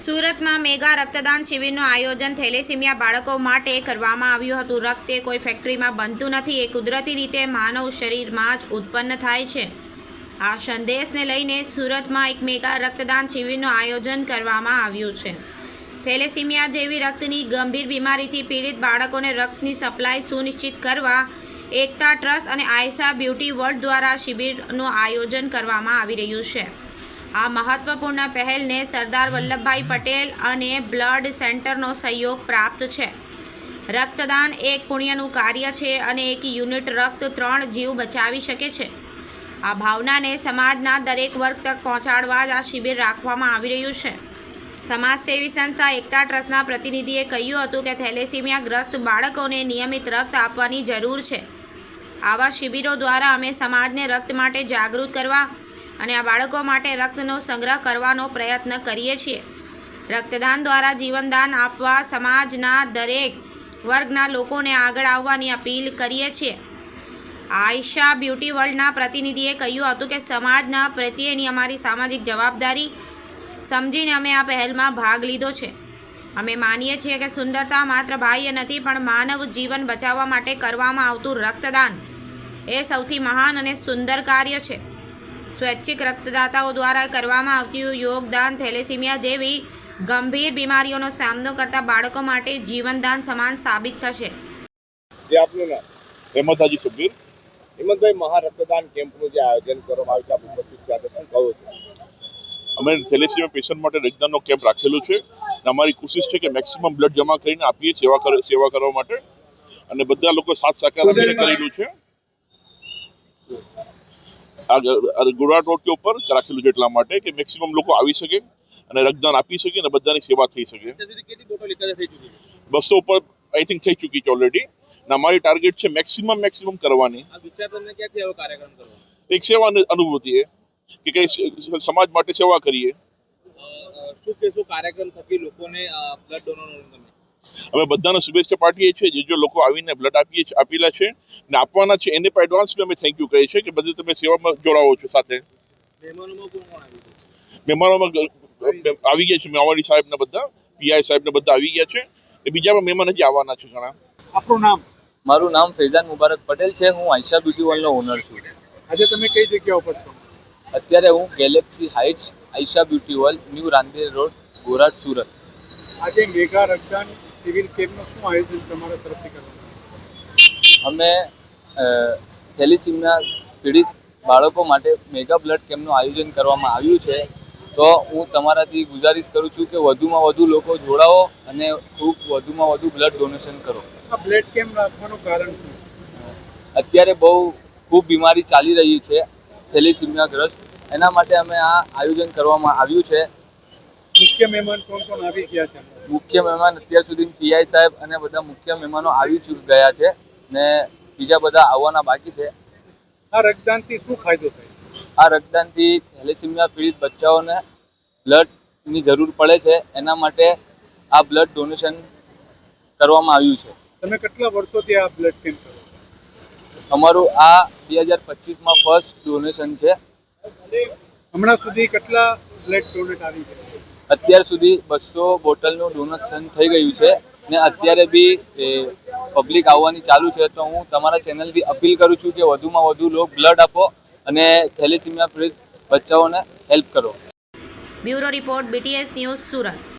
સુરતમાં મેગા રક્તદાન શિબિરનું આયોજન થેલેસીમિયા બાળકો માટે કરવામાં આવ્યું હતું. રક્ત એ કોઈ ફેક્ટરીમાં બનતું નથી, એ કુદરતી રીતે માનવ શરીરમાં જ ઉત્પન્ન થાય છે. આ સંદેશને લઈને સુરતમાં એક મેગા રક્તદાન શિબિરનું આયોજન કરવામાં આવ્યું છે. થેલેસીમિયા જેવી રક્તની ગંભીર બીમારીથી પીડિત બાળકોને રક્તની સપ્લાય સુનિશ્ચિત કરવા એકતા ટ્રસ્ટ અને આયશા બ્યુટી વર્લ્ડ દ્વારા શિબિરનું આયોજન કરવામાં આવી રહ્યું છે. આ મહત્વપૂર્ણ પહેલને સરદાર વલ્લભભાઈ પટેલ અને બ્લડ સેન્ટરનો સહયોગ પ્રાપ્ત છે. રક્તદાન એક પુણ્યનું કાર્ય છે અને એક યુનિટ રક્ત 3 જીવ બચાવી શકે છે. આ ભાવનાને સમાજના દરેક વર્ગ તક પહોંચાડવા જ આ શિબિર રાખવામાં આવી રહ્યું છે. સમાજસેવી સંસ્થા એકતા ટ્રસ્ટના પ્રતિનિધિએ કહ્યું હતું કે થેલેસીમિયા ગ્રસ્ત બાળકોને નિયમિત રક્ત આપવાની જરૂર છે. આવા શિબિરો દ્વારા અમે સમાજને રક્ત માટે જાગૃત કરવા અને આ બાળકો માટે રક્તનો સંગ્રહ કરવાનો પ્રયત્ન કરીએ છીએ. રક્તદાન દ્વારા જીવનદાન આપવા સમાજના દરેક વર્ગના લોકોને આગળ આવવાની અપીલ કરીએ છીએ. આયશા બ્યુટી વર્લ્ડના પ્રતિનિધિએ કહ્યું હતું કે સમાજના પ્રત્યેની અમારી સામાજિક જવાબદારી સમજીને અમે આ પહેલમાં ભાગ લીધો છે. અમે માનીએ છીએ કે સુંદરતા માત્ર બાહ્ય નથી, પણ માનવ જીવન બચાવવા માટે કરવામાં આવતું રક્તદાન એ સૌથી મહાન અને સુંદર કાર્ય છે. સ્વૈચ્છિક રક્તદાતાઓ દ્વારા કરવામાં આવતું યોગદાન થેલેસીમિયા જેવી ગંભીર બીમારીઓનો સામનો કરતા બાળકો માટે જીવનદાન સમાન સાબિત થશે. હેમંતજી સુબીર. હેમંતભાઈ, મહા રક્તદાન કેમ્પનું જે આયોજન કરવામાં આવ્યું છે, ઉપસ્થિત છે, શું કહો છો? અમે થેલેસીમિયા પેશન્ટ માટે રક્તદાનનો કેમ્પ રાખેલો છે. અમારી કોશિશ છે કે મેક્સિમમ બ્લડ જમા કરીને આપીએ સેવા કરવા માટે, અને બધા લોકો સાથ સહકાર આપીને કરેલું છે. ગોરાટ રોડ કે ઉપર રાખેલું છે એટલા માટે કે મેક્સિમમ લોકો આવી શકે અને રક્તદાન આપી શકે અને બધાની સેવા થઈ શકે. 200 ઉપર આઈ થિંક થઈ ચૂકી છે ઓલરેડી. અમારી ટાર્ગેટ છે મેક્સિમમ કરવાની. એક સેવા અનુભૂતિ કે કઈ સમાજ માટે સેવા કરીએ. શું કાર્યક્રમ થકી લોકોને બ્લડ ડોનર અમે બધાને શુભેચ્છા પાઠવીએ છીએ. જે લોકો આવીને બ્લડ આપેલા છે ને આપવાના છે એને પણ એડવાન્સમાં અમે થેન્ક યુ કહીએ છીએ કે બધું તમે સેવામાં જોડાવો છો. સાથે મહેમાનોમાં આવી ગયા છે. મેવાડી સાહેબ ને બધા પીઆઈ સાહેબ ને બધા આવી ગયા છે. બીજા પણ મહેમાન હજી આવવાના છે ઘણા. આપણું નામ? મારું નામ ફૈઝાન મુબારક પટેલ છે. હું આયશા બ્યુટી વર્લ્ડનો ઓનર છું. આજે તમે કઈ જગ્યા ઉપર છો? અત્યારે હું Galaxy heights Ayesha beauty world, new Rander road, Gorat, Surat. આજે મેગા રક્તદાન શિબિર કેમ્પનું શું આયોજન તમારા તરફથી કરવામાં? અમે થેલેસીમિયા પીડિત બાળકો માટે મેગા બ્લડ કેમ્પનું આયોજન કરવામાં આવ્યું છે. તો હું તમારાથી ગુજારિશ કરું છું કે વધુમાં વધુ લોકો જોડાઓ અને વધુમાં વધુ બ્લડ ડોનેશન કરો. આ બ્લડ કેમ્પ રાખવાનું કારણ શું? અત્યારે ખૂબ બીમારી ચાલી રહી છે થેલેસીમિયા ગ્રસ્ત, એના માટે અમે આ આયોજન કરવામાં આવ્યું છે. મુખ્ય મહેમાન કોણ આવી ગયા છે? મુખ્ય મહેમાન અત્યાર સુધી પીઆઈ સાહેબ અને બધા મુખ્ય મહેમાનો આવી ગયા છે ને બીજા બધા આવવાના બાકી છે. આ રક્તદાનથી શું ફાયદો થાય? આ રક્તદાનથી થેલેસીમિયા પીડિત બચ્ચાઓને બ્લડની જરૂર પડે છે, એના માટે આ બ્લડ ડોનેશન કરવામાં આવ્યું છે. તમે કેટલા વર્ષોથી આ બ્લડ કેમ્પ કરો? અમારું આ 2025માં ફર્સ્ટ ડોનેશન છે. હમણાં સુધી કેટલા બ્લડ ડોનેટ આવી છે? અત્યાર સુધી 200 બોટલનું ડોનેશન થઈ ગયું છે ને અત્યારે બી પબ્લિક આવવાની ચાલુ છે. તો હું તમારા ચેનલથી અપીલ કરું છું કે વધુમાં વધુ લોકો બ્લડ આપો અને થેલેસીમિયા પીડિત બચ્ચાઓને હેલ્પ કરો. Bureau report, BTS news, Surat.